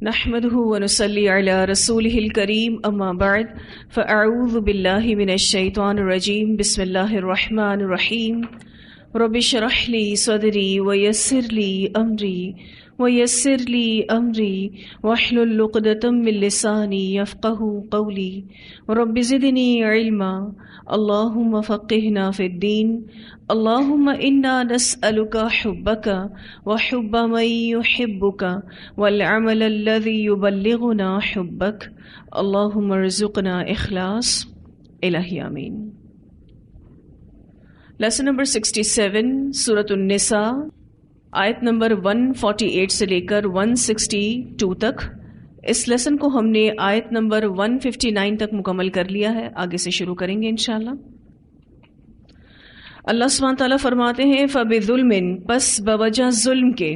نحمده ونصلي على رسوله الكريم اما بعد فاعوذ بالله من الشيطان الرجيم بسم الله الرحمن الرحيم رب اشرح لي صدري ويسر لي امري واحلل عقدة من لساني يفقهوا قولي رب زدني علما اللهم فقهنا في الدين اللهم انا نسألك حبك وحب من يحبك والعمل الذي يبلغنا حبك اللهم ارزقنا اخلاص الہی آمین۔ لیسن نمبر 67 سورۃ النساء، آیت نمبر 148 سے لے کر 162 تک۔ اس لیسن کو ہم نے آیت نمبر 159 تک مکمل کر لیا ہے، آگے سے شروع کریں گے انشاءاللہ۔ اللہ سبحانہ تعالیٰ فرماتے ہیں فَبِظُلْمٍ، پس بوجہ ظلم کے،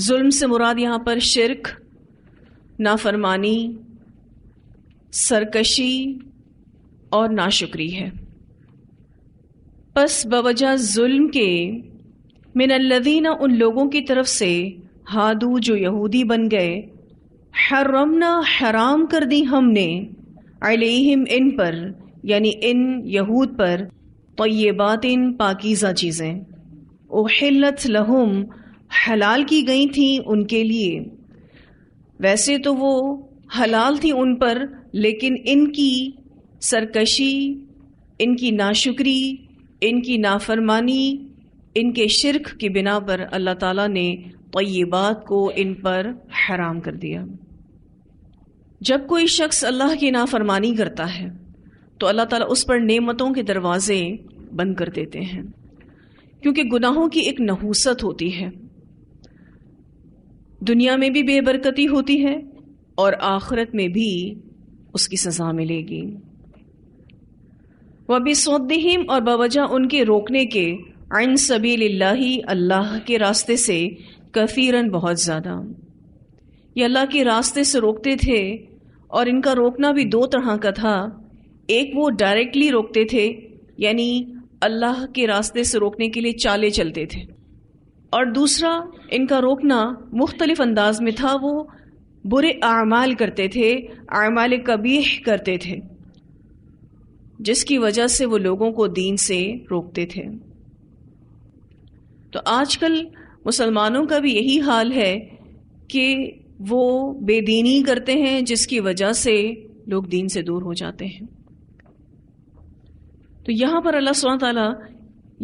ظلم سے مراد یہاں پر شرک، نافرمانی، سرکشی اور ناشکری ہے۔ پس بوجہ ظلم کے، من الذین، ان لوگوں کی طرف سے، ہادو جو یہودی بن گئے، حرمنا حرام کر دی ہم نے، علیہم ان پر، یعنی ان یہود پر، طیبات پاکیزہ چیزیں، احلت لہم حلال کی گئی تھیں ان کے لیے۔ ویسے تو وہ حلال تھی ان پر، لیکن ان کی سرکشی، ان کی ناشکری، ان کی نافرمانی، ان کے شرک کی بنا پر اللہ تعالیٰ نے طیبات کو ان پر حرام کر دیا۔ جب کوئی شخص اللہ کی نافرمانی کرتا ہے تو اللہ تعالیٰ اس پر نعمتوں کے دروازے بند کر دیتے ہیں، کیونکہ گناہوں کی ایک نحوست ہوتی ہے، دنیا میں بھی بے برکتی ہوتی ہے اور آخرت میں بھی اس کی سزا ملے گی۔ وَبِصَدِّهِمْ، اور بوجہ ان کے روکنے کے، عن سبیل اللہ، اللہ کے راستے سے، کثیراً بہت زیادہ، یہ اللہ کے راستے سے روکتے تھے، اور ان کا روکنا بھی دو طرح کا تھا۔ ایک وہ ڈائریکٹلی روکتے تھے، یعنی اللہ کے راستے سے روکنے کے لیے چالے چلتے تھے، اور دوسرا ان کا روکنا مختلف انداز میں تھا، وہ برے اعمال کرتے تھے، اعمال قبیح کرتے تھے، جس کی وجہ سے وہ لوگوں کو دین سے روکتے تھے۔ تو آج کل مسلمانوں کا بھی یہی حال ہے کہ وہ بے دینی کرتے ہیں، جس کی وجہ سے لوگ دین سے دور ہو جاتے ہیں۔ تو یہاں پر اللہ سبحانہ تعالیٰ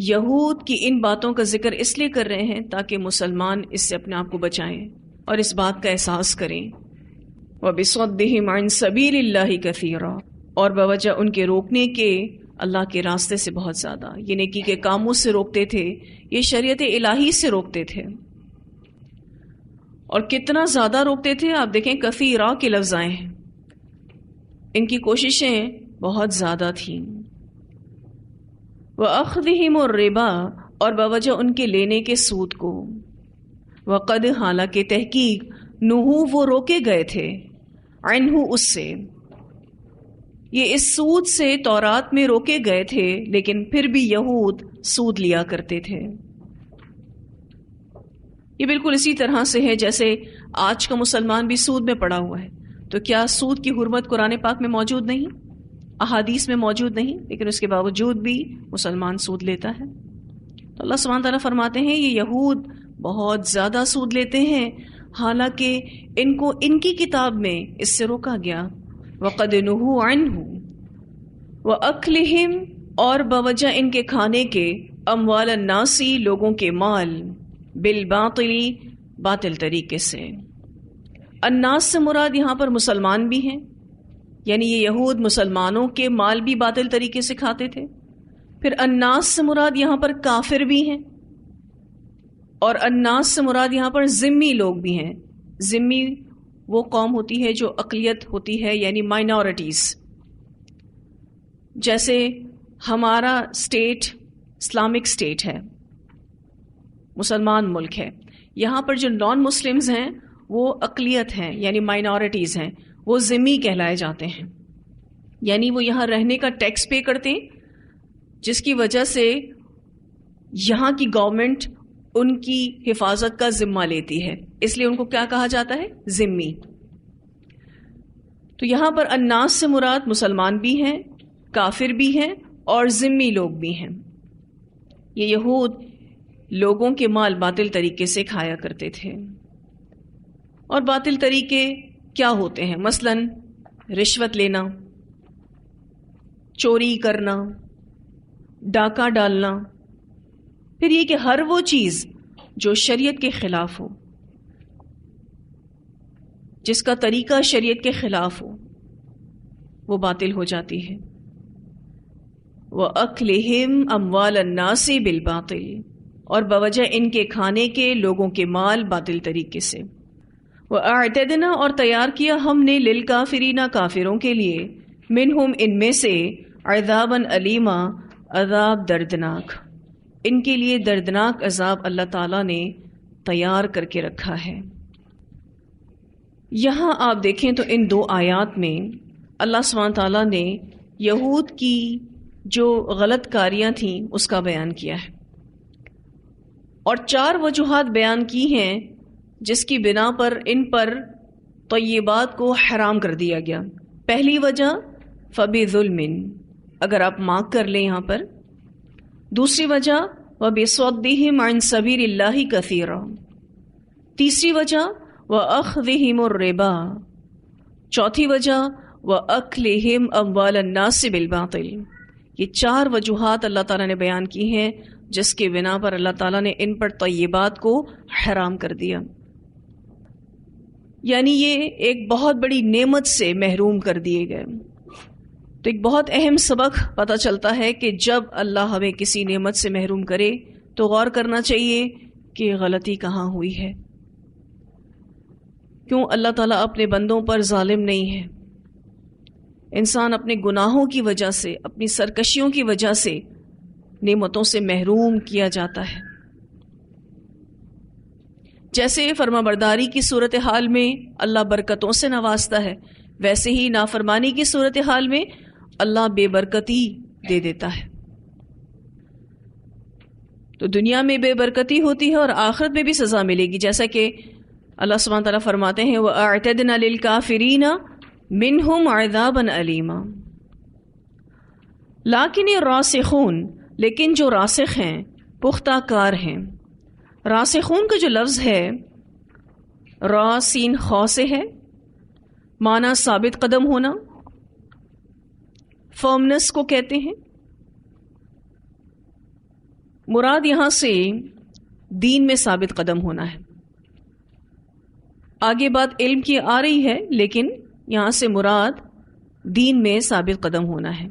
یہود کی ان باتوں کا ذکر اس لیے کر رہے ہیں تاکہ مسلمان اس سے اپنے آپ کو بچائیں اور اس بات کا احساس کریں۔ وَبِصَدِّهِمْ عَنْ سَبِيلِ اللَّهِ كَثِيرًا، اور بوجہ ان کے روکنے کے اللہ کے راستے سے بہت زیادہ، یہ نیکی کے کاموں سے روکتے تھے، یہ شریعت الہی سے روکتے تھے، اور کتنا زیادہ روکتے تھے آپ دیکھیں، کثیرا کے لفظ آئے ہیں، ان کی کوششیں بہت زیادہ تھیں۔ وَأَخْذِهِمُ الرِّبَا، اور بوجہ ان کے لینے کے سود کو، وَقَدْ، حالانکہ تحقیق، نُہُوا، وہ روکے گئے تھے، عَنْہُ، اس سے، یہ اس سود سے تورات میں روکے گئے تھے، لیکن پھر بھی یہود سود لیا کرتے تھے۔ یہ بالکل اسی طرح سے ہے جیسے آج کا مسلمان بھی سود میں پڑا ہوا ہے۔ تو کیا سود کی حرمت قرآن پاک میں موجود نہیں، احادیث میں موجود نہیں، لیکن اس کے باوجود بھی مسلمان سود لیتا ہے؟ تو اللہ سبحانہ تعالیٰ فرماتے ہیں یہ یہود بہت زیادہ سود لیتے ہیں، حالانکہ ان کو ان کی کتاب میں اس سے روکا گیا۔ وَقَدْ نُهُوا عَنْهُ وَأَكْلِهِمْ، اور بوجہ ان کے کھانے کے، اموال الناس، لوگوں کے مال، بالباطل، باطل طریقے سے۔ الناس سے مراد یہاں پر مسلمان بھی ہیں، یعنی یہ یہود مسلمانوں کے مال بھی باطل طریقے سے کھاتے تھے۔ پھر الناس سے مراد یہاں پر کافر بھی ہیں، اور الناس سے مراد یہاں پر ذمی لوگ بھی ہیں۔ ذمی وہ قوم ہوتی ہے جو اقلیت ہوتی ہے، یعنی مائنورٹیز۔ جیسے ہمارا اسٹیٹ اسلامک اسٹیٹ ہے، مسلمان ملک ہے، یہاں پر جو نان مسلمز ہیں وہ اقلیت ہیں، یعنی مائنورٹیز ہیں، وہ ذمی کہلائے جاتے ہیں، یعنی وہ یہاں رہنے کا ٹیکس پے کرتے ہیں، جس کی وجہ سے یہاں کی گورنمنٹ ان کی حفاظت کا ذمہ لیتی ہے، اس لیے ان کو کیا کہا جاتا ہے؟ ذمی۔ تو یہاں پر الناس سے مراد مسلمان بھی ہیں، کافر بھی ہیں اور ذمی لوگ بھی ہیں۔ یہ یہود لوگوں کے مال باطل طریقے سے کھایا کرتے تھے، اور باطل طریقے کیا ہوتے ہیں؟ مثلاً رشوت لینا، چوری کرنا، ڈاکہ ڈالنا، پھر یہ کہ ہر وہ چیز جو شریعت کے خلاف ہو، جس کا طریقہ شریعت کے خلاف ہو، وہ باطل ہو جاتی ہے۔ وَأَكْلِهِمْ أَمْوَالَ النَّاسِ بِالْبَاطِلِ، اور بوجہ ان کے کھانے کے لوگوں کے مال باطل طریقے سے۔ وَأَعْتَدْنَا، اور تیار کیا ہم نے لِلْكَافِرِينَ کافروں کے لیے، منہم ان میں سے، عذابًا علیما عذاب دردناک، ان کے لیے دردناک عذاب اللہ تعالیٰ نے تیار کر کے رکھا ہے۔ یہاں آپ دیکھیں تو ان دو آیات میں اللہ سبحانہ تعالیٰ نے یہود کی جو غلط کاریاں تھیں اس کا بیان کیا ہے، اور 4 وجوہات بیان کی ہیں جس کی بنا پر ان پر طیبات کو حرام کر دیا گیا۔ پہلی وجہ فَبِظُلْمٍ، اگر آپ مارک کر لیں یہاں پر۔ دوسری وجہ وَبِصَدِّهِمْ عَنْ سَبِيلِ اللَّهِ كَثِيرًا۔ تیسری وجہ وَأَخْذِهِمُ الرِّبَا۔ چوتھی وجہ وَأَكْلِهِمْ أَمْوَالَ النَّاسِ بِالْبَاطِلِ۔ یہ 4 وجوہات اللہ تعالیٰ نے بیان کی ہیں جس کے بنا پر اللہ تعالیٰ نے ان پر طیبات کو حرام کر دیا، یعنی یہ ایک بہت بڑی نعمت سے محروم کر دیے گئے۔ تو ایک بہت اہم سبق پتہ چلتا ہے کہ جب اللہ ہمیں کسی نعمت سے محروم کرے تو غور کرنا چاہیے کہ غلطی کہاں ہوئی ہے۔ کیوں اللہ تعالیٰ اپنے بندوں پر ظالم نہیں ہے؟ انسان اپنے گناہوں کی وجہ سے، اپنی سرکشیوں کی وجہ سے نعمتوں سے محروم کیا جاتا ہے۔ جیسے فرمانبرداری کی صورتحال میں اللہ برکتوں سے نوازتا ہے، ویسے ہی نافرمانی کی صورتحال میں اللہ بے برکتی دے دیتا ہے۔ تو دنیا میں بے برکتی ہوتی ہے اور آخرت میں بھی سزا ملے گی، جیسا کہ اللہ سبحانہ تعالیٰ فرماتے ہیں وَأَعْتَدْنَا لِلْكَافِرِينَ مِنْهُمْ عَذَابًا أَلِيمًا۔ لیکن الراسخون، لیکن جو راسخ ہیں، پختہ کار ہیں۔ راسخون کا جو لفظ ہے را سین خو سے ہے، معنی ثابت قدم ہونا، فرمنس کو کہتے ہیں۔ مراد یہاں سے دین میں ثابت قدم ہونا ہے۔ آگے بات علم کی آ رہی ہے، لیکن یہاں سے مراد دین میں ثابت قدم ہونا ہے۔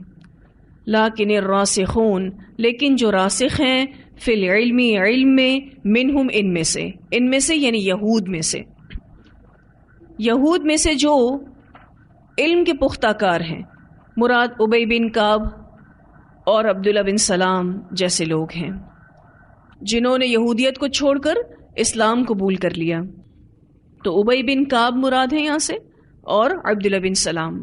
لیکن الراسخون، لیکن جو راسخ ہیں، فی العلم، علم میں، منہم، ان میں سے یعنی یہود میں سے، یہود میں سے جو علم کے پختہ کار ہیں، مراد ابی بن کعب اور عبداللہ بن سلام جیسے لوگ ہیں جنہوں نے یہودیت کو چھوڑ کر اسلام قبول کر لیا۔ تو ابی بن کعب مراد ہیں یہاں سے، اور عبداللہ بن سلام۔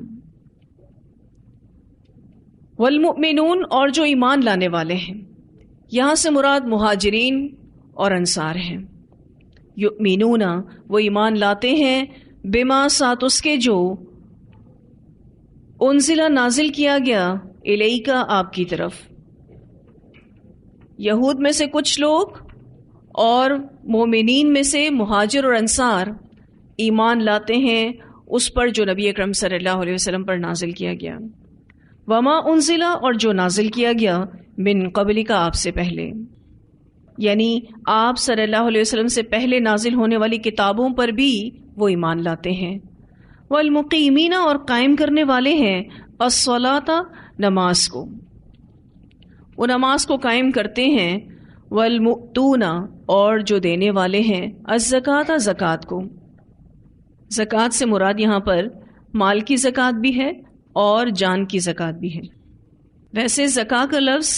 والمؤمنون، اور جو ایمان لانے والے ہیں، یہاں سے مراد مہاجرین اور انصار ہیں۔ یؤمنون، وہ ایمان لاتے ہیں، بما، ساتھ اس کے جو، انزلہ، نازل کیا گیا، الیکا، آپ کی طرف۔ یہود میں سے کچھ لوگ اور مومنین میں سے مہاجر اور انصار ایمان لاتے ہیں اس پر جو نبی اکرم صلی اللہ علیہ وسلم پر نازل کیا گیا۔ وما انزلہ، اور جو نازل کیا گیا، من قبل، کا آپ سے پہلے، یعنی آپ صلی اللہ علیہ وسلم سے پہلے نازل ہونے والی کتابوں پر بھی وہ ایمان لاتے ہیں۔ والمقیمین، اور قائم کرنے والے ہیں، الصلاۃ، نماز کو، وہ نماز کو قائم کرتے ہیں۔ والمؤتون، اور جو دینے والے ہیں، الزکوٰۃ، زکوٰۃ کو۔ زکوٰۃ سے مراد یہاں پر مال کی زکوٰۃ بھی ہے اور جان کی زکوٰۃ بھی ہے۔ ویسے زکوٰۃ کا لفظ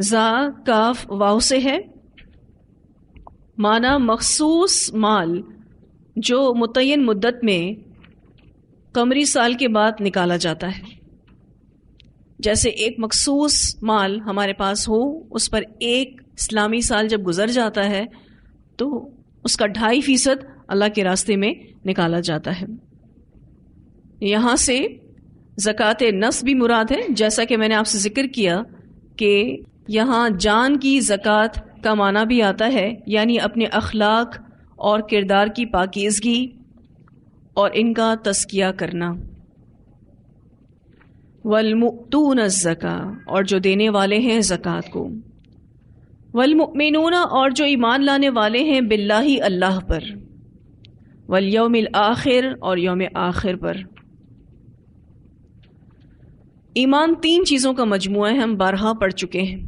زا، کاف، واو سے ہے، معنی مخصوص مال جو متعین مدت میں قمری سال کے بعد نکالا جاتا ہے۔ جیسے ایک مخصوص مال ہمارے پاس ہو، اس پر ایک اسلامی سال جب گزر جاتا ہے تو اس کا 2.5% اللہ کے راستے میں نکالا جاتا ہے۔ یہاں سے زکوٰۃ نفس بھی مراد ہے، جیسا کہ میں نے آپ سے ذکر کیا کہ یہاں جان کی زکوٰۃ کا معنی بھی آتا ہے، یعنی اپنے اخلاق اور کردار کی پاکیزگی اور ان کا تزکیہ کرنا۔ والمؤتون الزکاۃ، اور جو دینے والے ہیں زکوٰۃ کو، والمؤمنون، اور جو ایمان لانے والے ہیں باللہ اللہ پر، والیوم الآخر، اور یوم آخر پر۔ ایمان 3 چیزوں کا مجموعہ ہے، ہم بارہا پڑھ چکے ہیں۔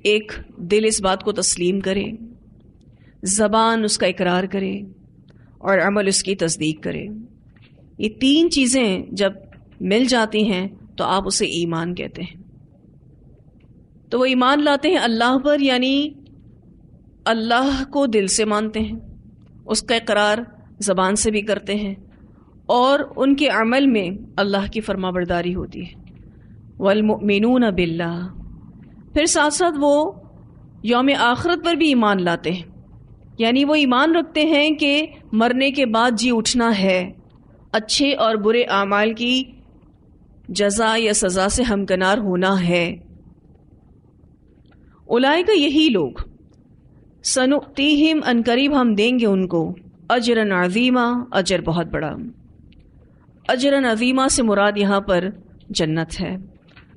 ایک، دل اس بات کو تسلیم کرے، زبان اس کا اقرار کرے، اور عمل اس کی تصدیق کرے۔ یہ 3 چیزیں جب مل جاتی ہیں تو آپ اسے ایمان کہتے ہیں۔ تو وہ ایمان لاتے ہیں اللہ پر، یعنی اللہ کو دل سے مانتے ہیں، اس کا اقرار زبان سے بھی کرتے ہیں، اور ان کے عمل میں اللہ کی فرما برداری ہوتی ہے۔ والمؤمنون باللہ، پھر ساتھ ساتھ وہ یوم آخرت پر بھی ایمان لاتے ہیں، یعنی وہ ایمان رکھتے ہیں کہ مرنے کے بعد جی اٹھنا ہے، اچھے اور برے اعمال کی جزا یا سزا سے ہمکنار ہونا ہے۔ اولئک، یہی لوگ، سنؤتیہم، ان قریب ہم دیں گے ان کو، اجرا عظیما، اجر بہت بڑا۔ اجرا عظیما سے مراد یہاں پر جنت ہے۔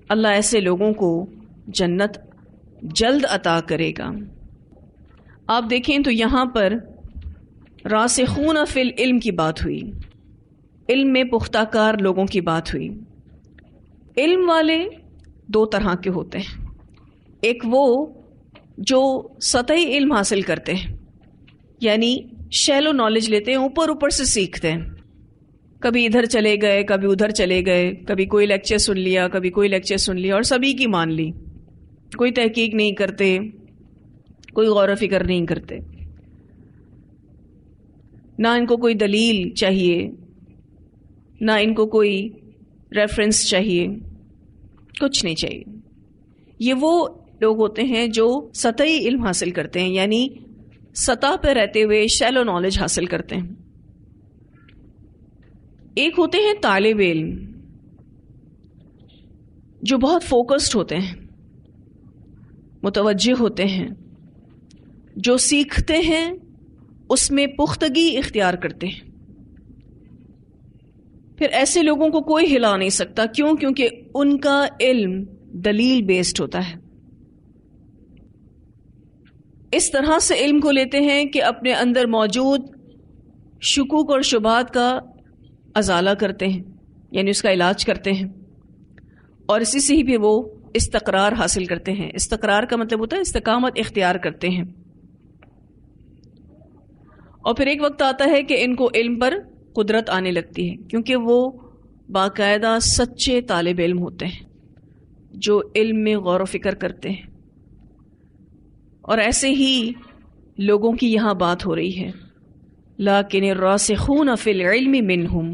اللہ ایسے لوگوں کو جنت جلد عطا کرے گا۔ آپ دیکھیں تو یہاں پر راسخون فی العلم کی بات ہوئی، علم میں پختہ کار لوگوں کی بات ہوئی۔ علم والے 2 طرح کے ہوتے ہیں، ایک وہ جو سطحی علم حاصل کرتے ہیں، یعنی شیلو نالج لیتے ہیں، اوپر سے سیکھتے ہیں، کبھی ادھر چلے گئے، کبھی ادھر چلے گئے، کبھی کوئی لیکچر سن لیا، کبھی کوئی لیکچر سن لیا، اور سبھی کی مان لی، کوئی تحقیق نہیں کرتے، کوئی غور و فکر نہیں کرتے، نہ ان کو کوئی دلیل چاہیے، نہ ان کو کوئی ریفرنس چاہیے، کچھ نہیں چاہیے۔ یہ وہ لوگ ہوتے ہیں جو سطحی علم حاصل کرتے ہیں، یعنی سطح پہ رہتے ہوئے شیلو نالج حاصل کرتے ہیں۔ ایک ہوتے ہیں طالب علم، جو بہت فوکسڈ ہوتے ہیں، متوجہ ہوتے ہیں، جو سیکھتے ہیں اس میں پختگی اختیار کرتے ہیں۔ پھر ایسے لوگوں کو کوئی ہلا نہیں سکتا، کیوں؟ کیونکہ ان کا علم دلیل بیسڈ ہوتا ہے۔ اس طرح سے علم کو لیتے ہیں کہ اپنے اندر موجود شکوک اور شبہات کا ازالہ کرتے ہیں، یعنی اس کا علاج کرتے ہیں، اور اسی سے ہی بھی وہ استقرار حاصل کرتے ہیں۔ استقرار کا مطلب ہوتا ہے استقامت اختیار کرتے ہیں۔ اور پھر ایک وقت آتا ہے کہ ان کو علم پر قدرت آنے لگتی ہے، کیونکہ وہ باقاعدہ سچے طالب علم ہوتے ہیں جو علم میں غور و فکر کرتے ہیں۔ اور ایسے ہی لوگوں کی یہاں بات ہو رہی ہے، لیکن الراسخون فی العلم منہم۔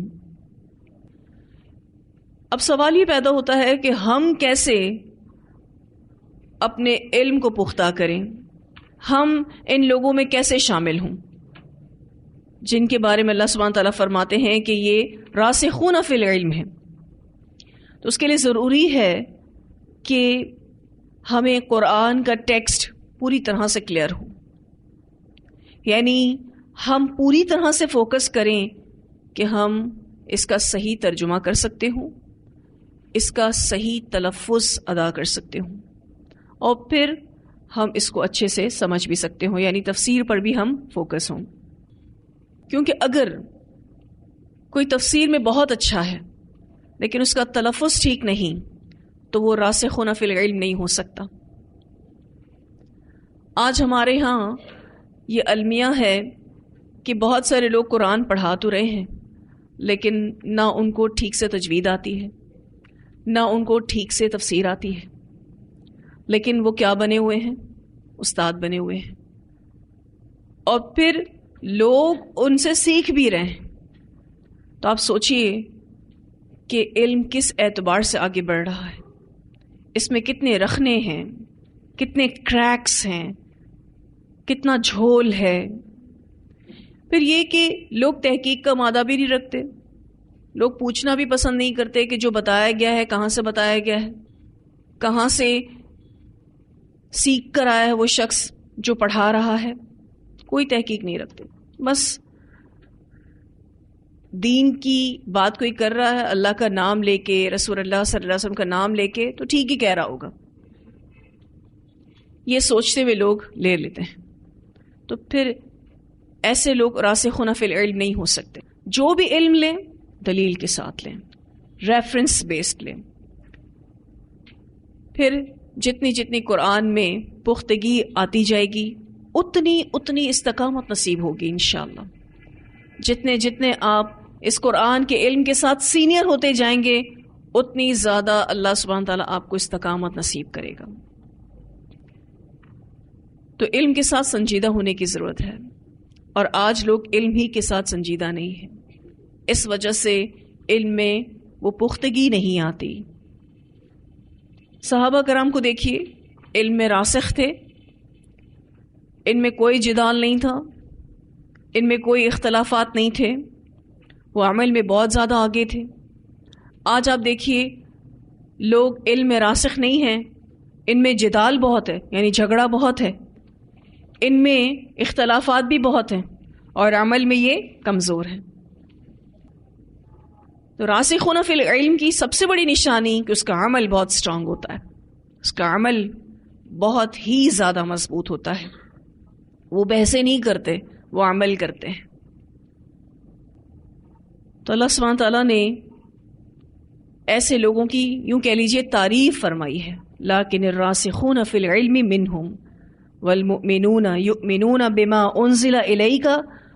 اب سوال یہ پیدا ہوتا ہے کہ ہم کیسے اپنے علم کو پختہ کریں، ہم ان لوگوں میں کیسے شامل ہوں جن کے بارے میں اللہ سبحانہ تعالیٰ فرماتے ہیں کہ یہ راسخون فی العلم ہے۔ تو اس کے لیے ضروری ہے کہ ہمیں قرآن کا ٹیکسٹ پوری طرح سے کلیئر ہو، یعنی ہم پوری طرح سے فوکس کریں کہ ہم اس کا صحیح ترجمہ کر سکتے ہوں، اس کا صحیح تلفظ ادا کر سکتے ہوں، اور پھر ہم اس کو اچھے سے سمجھ بھی سکتے ہوں، یعنی تفسیر پر بھی ہم فوکس ہوں۔ کیونکہ اگر کوئی تفسیر میں بہت اچھا ہے لیکن اس کا تلفظ ٹھیک نہیں تو وہ راسخون فی العلم نہیں ہو سکتا۔ آج ہمارے ہاں یہ المیہ ہے کہ بہت سارے لوگ قرآن پڑھا تو رہے ہیں لیکن نہ ان کو ٹھیک سے تجوید آتی ہے، نہ ان کو ٹھیک سے تفسیر آتی ہے، لیکن وہ کیا بنے ہوئے ہیں؟ استاد بنے ہوئے ہیں، اور پھر لوگ ان سے سیکھ بھی رہے ہیں۔ تو آپ سوچئے کہ علم کس اعتبار سے آگے بڑھ رہا ہے، اس میں کتنے رخنے ہیں، کتنے کریکس ہیں، کتنا جھول ہے۔ پھر یہ کہ لوگ تحقیق کا مادہ بھی نہیں رکھتے، لوگ پوچھنا بھی پسند نہیں کرتے کہ جو بتایا گیا ہے کہاں سے بتایا گیا ہے، کہاں سے سیکھ کر آیا ہے وہ شخص جو پڑھا رہا ہے. کوئی تحقیق نہیں رکھتے، بس دین کی بات کوئی کر رہا ہے اللہ کا نام لے کے، رسول اللہ صلی اللہ علیہ وسلم کا نام لے کے، تو ٹھیک ہی کہہ رہا ہوگا، یہ سوچتے ہوئے لوگ لے لیتے ہیں. تو پھر ایسے لوگ راسخون فی العلم نہیں ہو سکتے. جو بھی علم لیں دلیل کے ساتھ لیں، ریفرنس بیسڈ لیں. پھر جتنی قرآن میں پختگی آتی جائے گی اتنی استقامت نصیب ہوگی انشاءاللہ. جتنے آپ اس قرآن کے علم کے ساتھ سینئر ہوتے جائیں گے اتنی زیادہ اللہ سبحانہ تعالیٰ آپ کو استقامت نصیب کرے گا. تو علم کے ساتھ سنجیدہ ہونے کی ضرورت ہے، اور آج لوگ علم ہی کے ساتھ سنجیدہ نہیں ہیں. اس وجہ سے علم میں وہ پختگی نہیں آتی. صحابہ کرام کو دیکھیے، علم میں راسخ تھے، ان میں کوئی جدال نہیں تھا، ان میں کوئی اختلافات نہیں تھے، وہ عمل میں بہت زیادہ آگے تھے. آج آپ دیکھیے لوگ علم میں راسخ نہیں ہیں، ان میں جدال بہت ہے، یعنی جھگڑا بہت ہے، ان میں اختلافات بھی بہت ہیں، اور عمل میں یہ کمزور ہے. تو راسخون فی العلم کی سب سے بڑی نشانی کہ اس کا عمل بہت سٹرونگ ہوتا ہے، اس کا عمل بہت ہی زیادہ مضبوط ہوتا ہے. وہ بحثیں نہیں کرتے، وہ عمل کرتے ہیں. تو اللہ سبحانہ تعالیٰ نے ایسے لوگوں کی یوں کہہ لیجئے تعریف فرمائی ہے. لیکن الراسخون فی العلم منہم والمؤمنون یؤمنون بما انزل الیک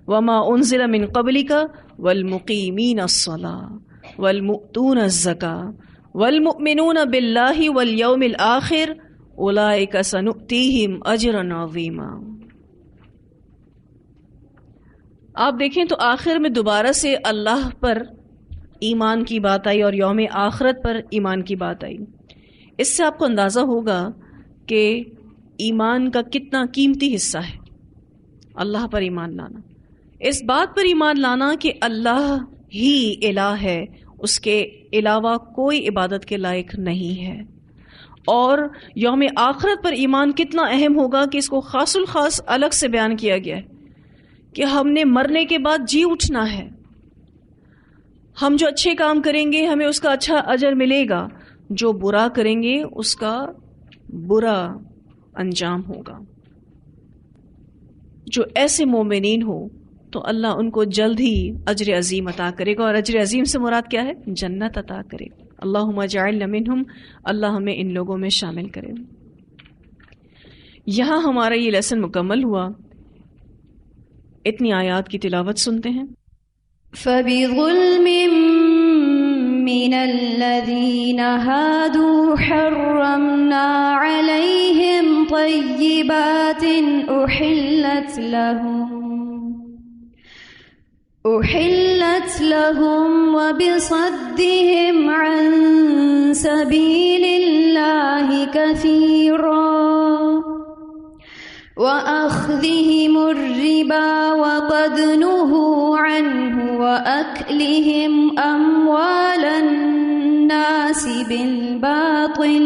وما انزل من قبلک والمقیمین الصلاۃ والمؤتون الزکاۃ والمؤمنون باللہ والیوم الآخر اولئک سنؤتیہم اجرا عظیما. آپ دیکھیں تو آخر میں دوبارہ سے اللہ پر ایمان کی بات آئی اور یوم آخرت پر ایمان کی بات آئی. اس سے آپ کو اندازہ ہوگا کہ ایمان کا کتنا قیمتی حصہ ہے اللہ پر ایمان لانا. اس بات پر ایمان لانا کہ اللہ ہی الہ ہے، اس کے علاوہ کوئی عبادت کے لائق نہیں ہے. اور یوم آخرت پر ایمان کتنا اہم ہوگا کہ اس کو خاص الخاص الگ سے بیان کیا گیا ہے کہ ہم نے مرنے کے بعد جی اٹھنا ہے. ہم جو اچھے کام کریں گے ہمیں اس کا اچھا اجر ملے گا، جو برا کریں گے اس کا برا انجام ہوگا. جو ایسے مومنین ہو تو اللہ ان کو جلد ہی اجر عظیم عطا کرے گا، اور اجر عظیم سے مراد کیا ہے؟ جنت عطا کرے گا. اللہم اجعلنا منہم، اللہ ہمیں ان لوگوں میں شامل کرے. یہاں ہمارا یہ لیسن مکمل ہوا. اتنی آیات کی تلاوت سنتے ہیں. فَبِظُلْمٍ مِّنَ الَّذِينَ هَادُوا حَرَّمْنَا عَلَيْهِمْ طَيِّبَاتٍ أُحِلَّتْ لَهُمْ وَبِصَدِّهِمْ عَن سَبِيلِ اللَّهِ كَثِيرًا وَأَخْذِهِمُ الرِّبَا وَقَدْ نُهُوا عَنْهُ وَأَكْلِهِمْ أَمْوَالَ النَّاسِ بِالْبَاطِلِ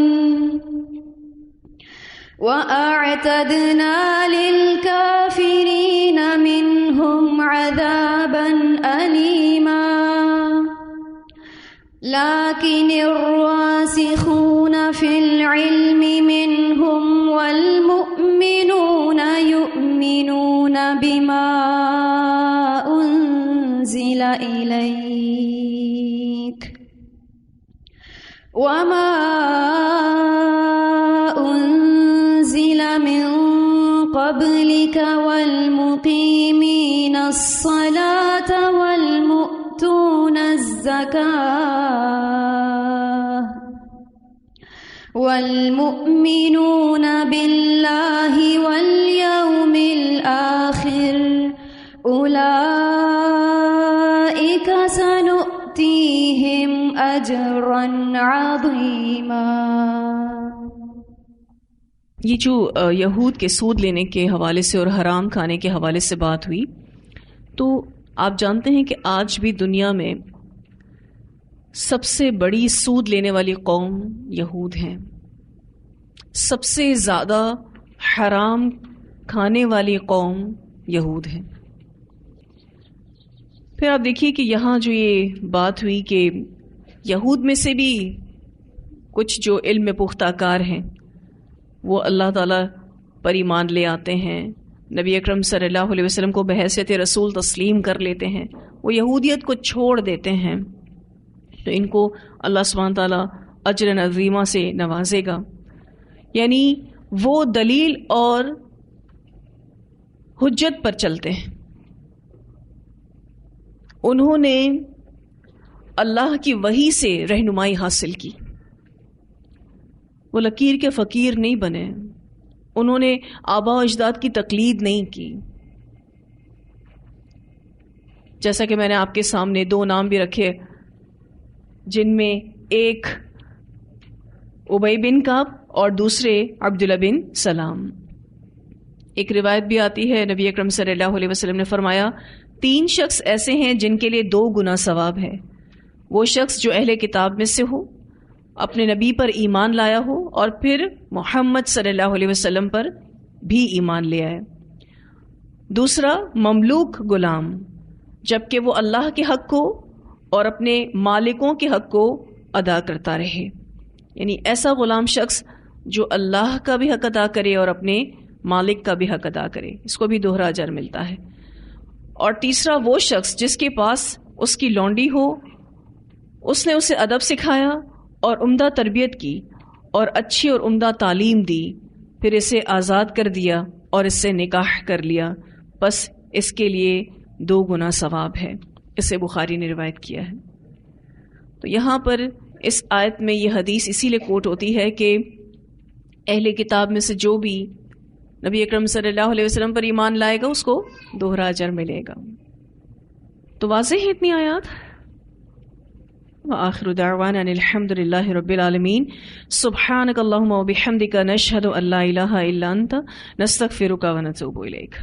وَأَعْتَدْنَا لِلْكَافِرِينَ مِنْهُمْ عَذَابًا أَلِيمًا. لَكِنِ الرَّاسِخُونَ فِي الْعِلْمِ مِنْهُمْ وَالْمُؤْمِنُونَ يُؤْمِنُونَ بِمَا أُنزِلَ إِلَيْكَ وَمَا أُنزِلَ مِن قَبْلِكَ وَالْمُقِيمِينَ الصَّلَاةَ وَالْمُؤْتُونَ الزَّكَاةَ وَالْمُؤْمِنُونَ بِاللَّهِ وَالْيَوْمِ الْآخِرِ أُولَئِكَ سَنُؤْتِيهِمْ أَجْرًا عَظِيمًا. یہ جو یہود کے سود لینے کے حوالے سے اور حرام کھانے کے حوالے سے بات ہوئی، تو آپ جانتے ہیں کہ آج بھی دنیا میں سب سے بڑی سود لینے والی قوم یہود ہیں، سب سے زیادہ حرام کھانے والی قوم یہود ہیں۔ پھر آپ دیکھیے کہ یہاں جو یہ بات ہوئی کہ یہود میں سے بھی کچھ جو علم میں پختہ کار ہیں وہ اللہ تعالیٰ پر ایمان لے آتے ہیں، نبی اکرم صلی اللہ علیہ وسلم کو بحیثیت رسول تسلیم کر لیتے ہیں، وہ یہودیت کو چھوڑ دیتے ہیں، تو ان کو اللہ سبحانہ تعالیٰ اجر عظیمہ سے نوازے گا۔ یعنی وہ دلیل اور حجت پر چلتے ہیں، انہوں نے اللہ کی وحی سے رہنمائی حاصل کی، وہ لکیر کے فقیر نہیں بنے، انہوں نے آباء و اجداد کی تقلید نہیں کی۔ جیسا کہ میں نے آپ کے سامنے دو نام بھی رکھے، جن میں ایک ابی بن کعب اور دوسرے عبداللہ بن سلام۔ ایک روایت بھی آتی ہے، نبی اکرم صلی اللہ علیہ وسلم نے فرمایا 3 شخص ایسے ہیں جن کے لیے 2 گنا ثواب ہے، وہ شخص جو اہل کتاب میں سے ہو، اپنے نبی پر ایمان لایا ہو اور پھر محمد صلی اللہ علیہ وسلم پر بھی ایمان لے آئے۔ دوسرا مملوک غلام، جبکہ وہ اللہ کے حق کو اور اپنے مالکوں کے حق کو ادا کرتا رہے، یعنی ایسا غلام شخص جو اللہ کا بھی حق ادا کرے اور اپنے مالک کا بھی حق ادا کرے، اس کو بھی دوہرا اجر ملتا ہے۔ اور تیسرا وہ شخص جس کے پاس اس کی لونڈی ہو، اس نے اسے ادب سکھایا اور عمدہ تربیت کی اور اچھی اور عمدہ تعلیم دی، پھر اسے آزاد کر دیا اور اس سے نکاح کر لیا، بس اس کے لیے 2 گنا ثواب ہے۔ اسے بخاری نے روایت کیا ہے۔ تو یہاں پر اس آیت میں یہ حدیث اسی لیے کوٹ ہوتی ہے کہ اہل کتاب میں سے جو بھی نبی اکرم صلی اللہ علیہ وسلم پر ایمان لائے گا اس کو دوہرا اجر ملے گا۔ تو واضح ہے اتنی آیات۔ وآخر دعوانا ان الحمد للہ رب العالمین، سبحانک اللہم وبحمدک، نشہد ان لا الہ الا انت، نستغفرک ونتوب الیک۔